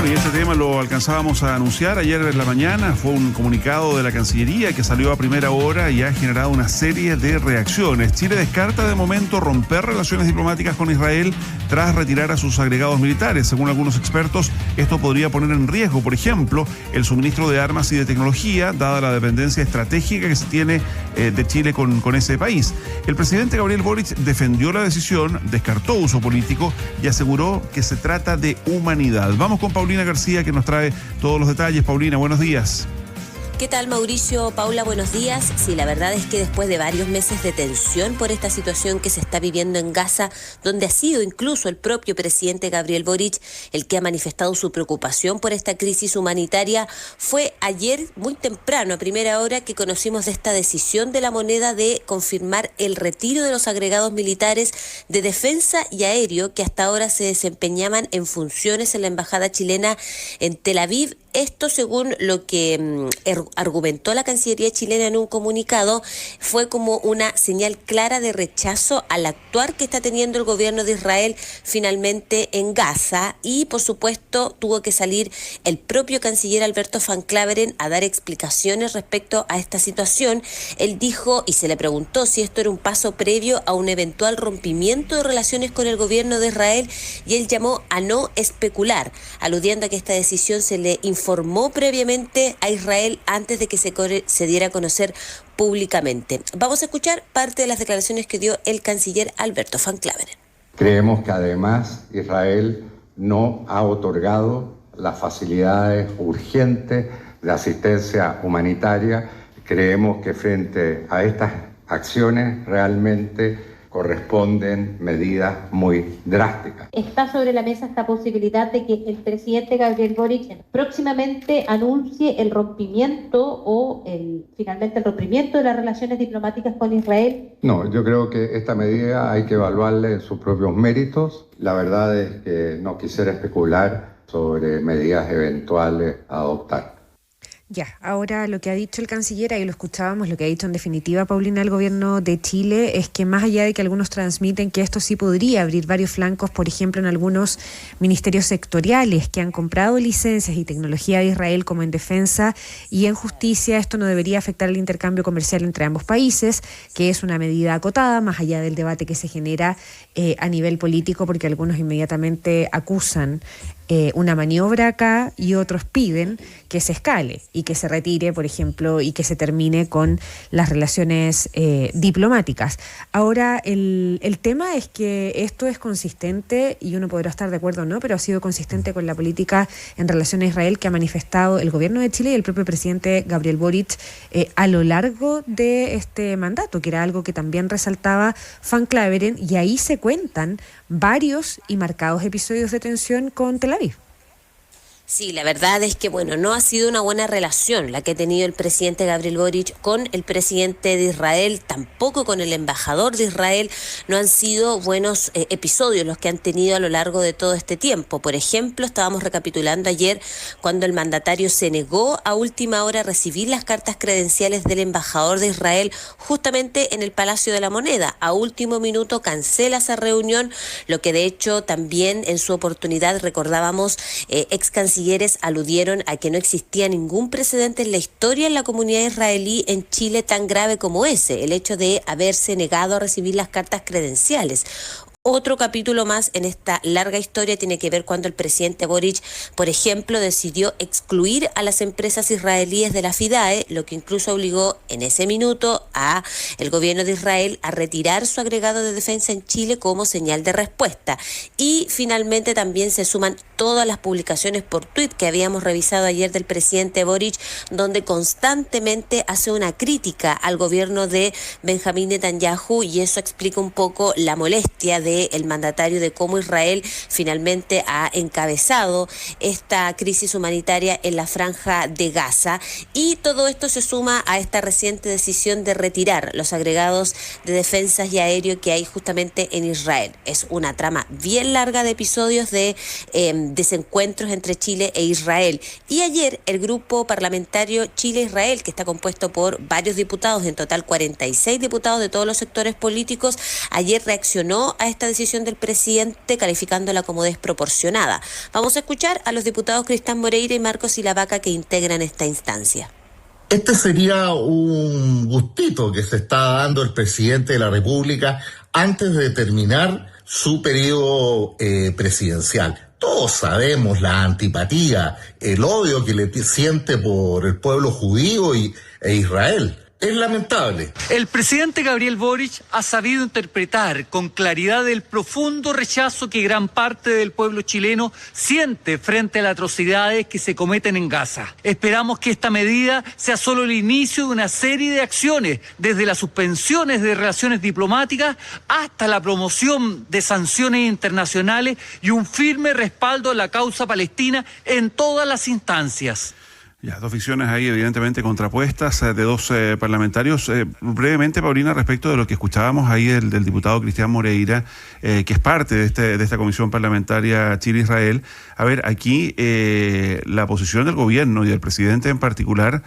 Bueno, y este tema lo alcanzábamos a anunciar ayer en la mañana. Fue un comunicado de la Cancillería que salió a primera hora y ha generado una serie de reacciones. Chile descarta de momento romper relaciones diplomáticas con Israel tras retirar a sus agregados militares. Según algunos expertos, esto podría poner en riesgo, por ejemplo, el suministro de armas y de tecnología, dada la dependencia estratégica que se tiene de Chile con ese país. El presidente Gabriel Boric defendió la decisión, descartó uso político y aseguró que se trata de humanidad. Vamos con Paulina García, que nos trae todos los detalles. Paulina, buenos días. ¿Qué tal, Mauricio? Paula, buenos días. Sí, la verdad es que después de varios meses de tensión por esta situación que se está viviendo en Gaza, donde ha sido incluso el propio presidente Gabriel Boric el que ha manifestado su preocupación por esta crisis humanitaria, fue ayer muy temprano, a primera hora, que conocimos de esta decisión de la moneda de confirmar el retiro de los agregados militares de defensa y aéreo que hasta ahora se desempeñaban en funciones en la embajada chilena en Tel Aviv. Esto, según lo que argumentó la Cancillería chilena en un comunicado, fue como una señal clara de rechazo al actuar que está teniendo el gobierno de Israel finalmente en Gaza, y por supuesto tuvo que salir el propio canciller Alberto Van Claveren a dar explicaciones respecto a esta situación. Él dijo, y se le preguntó si esto era un paso previo a un eventual rompimiento de relaciones con el gobierno de Israel, y él llamó a no especular, aludiendo a que esta decisión se le informó previamente a Israel antes de que se diera a conocer públicamente. Vamos a escuchar parte de las declaraciones que dio el canciller Alberto Van Claveren. Creemos que además Israel no ha otorgado las facilidades urgentes de asistencia humanitaria. Creemos que frente a estas acciones realmente corresponden medidas muy drásticas. Está sobre la mesa esta posibilidad de que el presidente Gabriel Boric próximamente anuncie el rompimiento o finalmente el rompimiento de las relaciones diplomáticas con Israel. No, yo creo que esta medida hay que evaluarla en sus propios méritos. La verdad es que no quisiera especular sobre medidas eventuales a adoptar. Ya, ahora lo que ha dicho el canciller, ahí lo escuchábamos, lo que ha dicho en definitiva, Paulina, el gobierno de Chile, es que más allá de que algunos transmiten que esto sí podría abrir varios flancos, por ejemplo, en algunos ministerios sectoriales que han comprado licencias y tecnología de Israel, como en defensa y en justicia, esto no debería afectar el intercambio comercial entre ambos países, que es una medida acotada, más allá del debate que se genera a nivel político, porque algunos inmediatamente acusan una maniobra acá y otros piden que se escale y que se retire, por ejemplo, y que se termine con las relaciones diplomáticas. Ahora, el tema es que esto es consistente, y uno podrá estar de acuerdo o no, pero ha sido consistente con la política en relación a Israel que ha manifestado el gobierno de Chile y el propio presidente Gabriel Boric a lo largo de este mandato, que era algo que también resaltaba Van Claveren, y ahí se cuentan varios y marcados episodios de tensión con Tel Aviv. Sí, la verdad es que, no ha sido una buena relación la que ha tenido el presidente Gabriel Boric con el presidente de Israel, tampoco con el embajador de Israel. No han sido buenos episodios los que han tenido a lo largo de todo este tiempo. Por ejemplo, estábamos recapitulando ayer cuando el mandatario se negó a última hora a recibir las cartas credenciales del embajador de Israel justamente en el Palacio de la Moneda. A último minuto cancela esa reunión, lo que de hecho también en su oportunidad recordábamos ex cancilleres aludieron a que no existía ningún precedente en la historia en la comunidad israelí en Chile tan grave como ese, el hecho de haberse negado a recibir las cartas credenciales. Otro capítulo más en esta larga historia tiene que ver cuando el presidente Boric, por ejemplo, decidió excluir a las empresas israelíes de la FIDAE, lo que incluso obligó en ese minuto a el gobierno de Israel a retirar su agregado de defensa en Chile como señal de respuesta. Y finalmente también se suman todas las publicaciones por tuit que habíamos revisado ayer del presidente Boric, donde constantemente hace una crítica al gobierno de Benjamín Netanyahu, y eso explica un poco la molestia del mandatario de cómo Israel finalmente ha encabezado esta crisis humanitaria en la franja de Gaza. Y todo esto se suma a esta reciente decisión de retirar los agregados de defensas y aéreo que hay justamente en Israel. Es una trama bien larga de episodios de desencuentros entre Chile e Israel. Y ayer el grupo parlamentario Chile-Israel, que está compuesto por varios diputados, en total 46 diputados de todos los sectores políticos, ayer reaccionó a esta decisión del presidente calificándola como desproporcionada. Vamos a escuchar a los diputados Cristian Moreira y Marcos Silavaca que integran esta instancia. Este sería un gustito que se está dando el presidente de la República antes de terminar su periodo presidencial. Todos sabemos la antipatía, el odio que le siente por el pueblo judío e Israel. Es lamentable. El presidente Gabriel Boric ha sabido interpretar con claridad el profundo rechazo que gran parte del pueblo chileno siente frente a las atrocidades que se cometen en Gaza. Esperamos que esta medida sea solo el inicio de una serie de acciones, desde las suspensiones de relaciones diplomáticas hasta la promoción de sanciones internacionales y un firme respaldo a la causa palestina en todas las instancias. Ya, dos visiones ahí evidentemente contrapuestas de dos parlamentarios. Brevemente, Paulina, respecto de lo que escuchábamos ahí del diputado Cristian Moreira, que es parte de esta comisión parlamentaria Chile-Israel. A ver, aquí la posición del gobierno y del presidente en particular,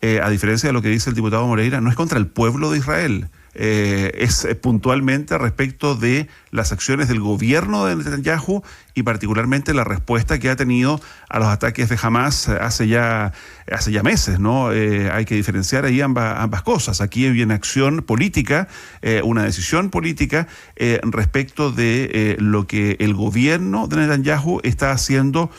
a diferencia de lo que dice el diputado Moreira, no es contra el pueblo de Israel. Es puntualmente respecto de las acciones del gobierno de Netanyahu y particularmente la respuesta que ha tenido a los ataques de Hamas hace ya meses, ¿no? Hay que diferenciar ahí ambas cosas. Aquí hay una acción política, una decisión política respecto de lo que el gobierno de Netanyahu está haciendo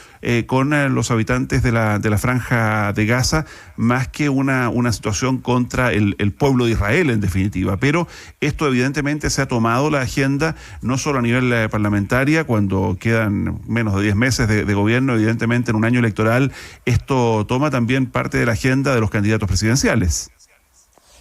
con los habitantes de la franja de Gaza, más que una situación contra el pueblo de Israel, en definitiva. Pero esto evidentemente se ha tomado la agenda, no solo a nivel parlamentaria, cuando quedan menos de 10 meses de gobierno, evidentemente en un año electoral, esto toma también parte de la agenda de los candidatos presidenciales.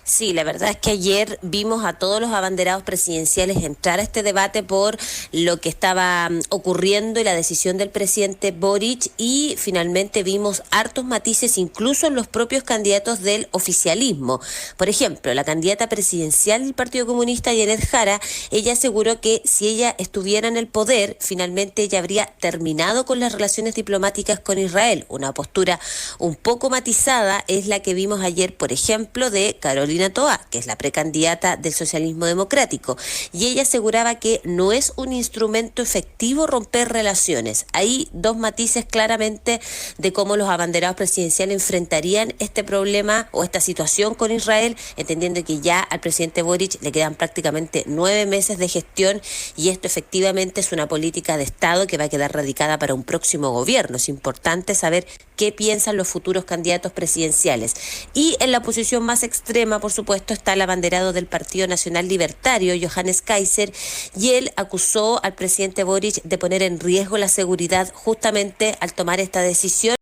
Sí, la verdad es que ayer vimos a todos los abanderados presidenciales entrar a este debate por lo que estaba ocurriendo y la decisión del presidente Boric, y finalmente vimos hartos matices incluso en los propios candidatos del oficialismo. Por ejemplo, la candidata presidencial del Partido Comunista, Janet Jara, ella aseguró que si ella estuviera en el poder, finalmente ella habría terminado con las relaciones diplomáticas con Israel. Una postura un poco matizada es la que vimos ayer, por ejemplo, de Carolina Toá, que es la precandidata del socialismo democrático, y ella aseguraba que no es un instrumento efectivo romper relaciones. Hay dos matices claramente de cómo los abanderados presidenciales enfrentarían este problema o esta situación con Israel, entendiendo que ya al presidente Boric le quedan prácticamente 9 meses de gestión y esto efectivamente es una política de Estado que va a quedar radicada para un próximo gobierno. Es importante saber qué piensan los futuros candidatos presidenciales. Y en la posición más extrema, por supuesto, está el abanderado del Partido Nacional Libertario, Johannes Kaiser, y él acusó al presidente Boric de poner en riesgo la seguridad justamente al tomar esta decisión,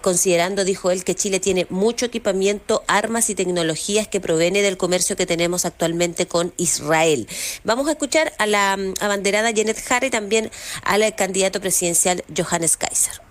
considerando, dijo él, que Chile tiene mucho equipamiento, armas y tecnologías que proviene del comercio que tenemos actualmente con Israel. Vamos a escuchar a la abanderada Janet Jara y también al candidato presidencial Johannes Kaiser.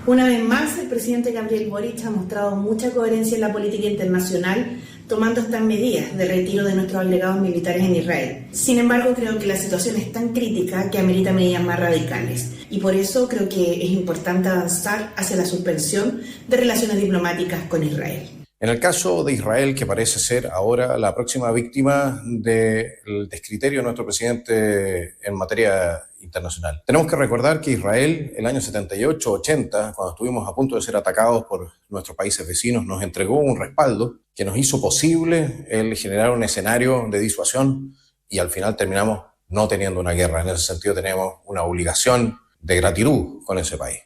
Una vez más, el presidente Gabriel Boric ha mostrado mucha coherencia en la política internacional, tomando estas medidas de retiro de nuestros agregados militares en Israel. Sin embargo, creo que la situación es tan crítica que amerita medidas más radicales. Y por eso creo que es importante avanzar hacia la suspensión de relaciones diplomáticas con Israel. En el caso de Israel, que parece ser ahora la próxima víctima del descriterio de nuestro presidente en materia internacional. Tenemos que recordar que Israel, el año 78-80, cuando estuvimos a punto de ser atacados por nuestros países vecinos, nos entregó un respaldo que nos hizo posible el generar un escenario de disuasión y al final terminamos no teniendo una guerra. En ese sentido tenemos una obligación de gratitud con ese país.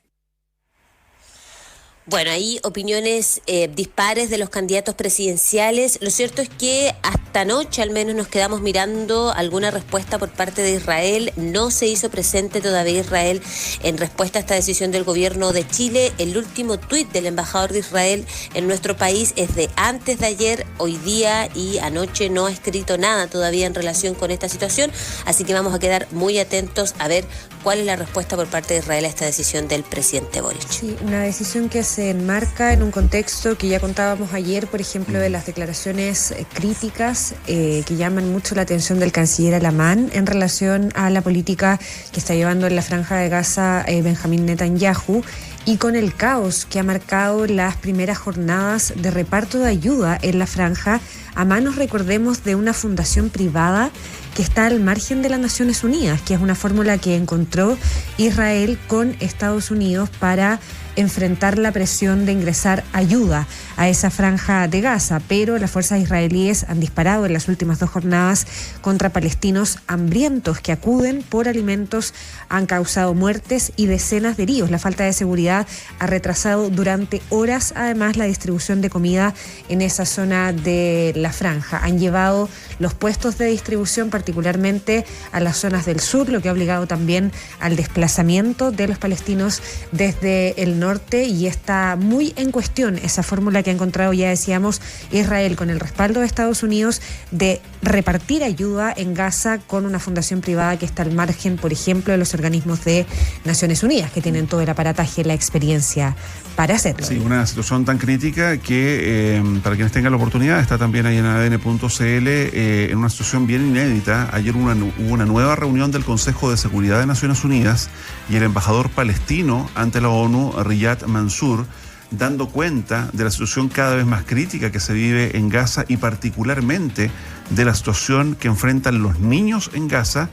Bueno, hay opiniones dispares de los candidatos presidenciales. Lo cierto es que hasta anoche al menos nos quedamos mirando alguna respuesta por parte de Israel. No se hizo presente todavía Israel en respuesta a esta decisión del gobierno de Chile. El último tuit del embajador de Israel en nuestro país es de antes de ayer, hoy día y anoche no ha escrito nada todavía en relación con esta situación. Así que vamos a quedar muy atentos a ver cuál es la respuesta por parte de Israel a esta decisión del presidente Boric. Sí, una decisión que se enmarca en un contexto que ya contábamos ayer, por ejemplo, de las declaraciones críticas que llaman mucho la atención del canciller Alamán en relación a la política que está llevando en la Franja de Gaza Benjamín Netanyahu, y con el caos que ha marcado las primeras jornadas de reparto de ayuda en la franja, a manos, recordemos, de una fundación privada que está al margen de las Naciones Unidas, que es una fórmula que encontró Israel con Estados Unidos para enfrentar la presión de ingresar ayuda a esa franja de Gaza, pero las fuerzas israelíes han disparado en las últimas 2 jornadas contra palestinos hambrientos que acuden por alimentos, han causado muertes y decenas de heridos. La falta de seguridad ha retrasado durante horas, además, la distribución de comida en esa zona de la franja. Han llevado los puestos de distribución particularmente a las zonas del sur, lo que ha obligado también al desplazamiento de los palestinos desde el norte, y está muy en cuestión esa fórmula que ha encontrado, ya decíamos, Israel con el respaldo de Estados Unidos de repartir ayuda en Gaza con una fundación privada que está al margen, por ejemplo, de los organismos de Naciones Unidas, que tienen todo el aparataje, la experiencia para hacerlo. Sí, una situación tan crítica que para quienes tengan la oportunidad, está también ahí en adn.cl, en una situación bien inédita. Ayer hubo una nueva reunión del Consejo de Seguridad de Naciones Unidas y el embajador palestino ante la ONU, Riyad Mansour, dando cuenta de la situación cada vez más crítica que se vive en Gaza y particularmente de la situación que enfrentan los niños en Gaza.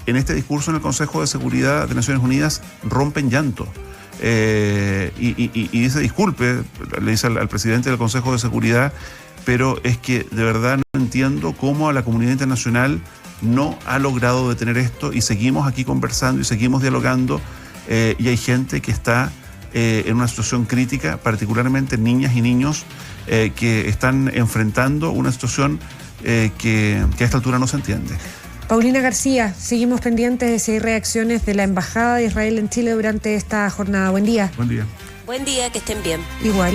En este discurso en el Consejo de Seguridad de Naciones Unidas rompen llanto. Y dice, disculpe, le dice al presidente del Consejo de Seguridad, pero es que de verdad no entiendo cómo a la comunidad internacional no ha logrado detener esto, y seguimos aquí conversando y seguimos dialogando, y hay gente que está en una situación crítica, particularmente niñas y niños que están enfrentando una situación que a esta altura no se entiende. Paulina García, seguimos pendientes de si hay reacciones de la Embajada de Israel en Chile durante esta jornada. Buen día. Buen día. Buen día, que estén bien. Igual.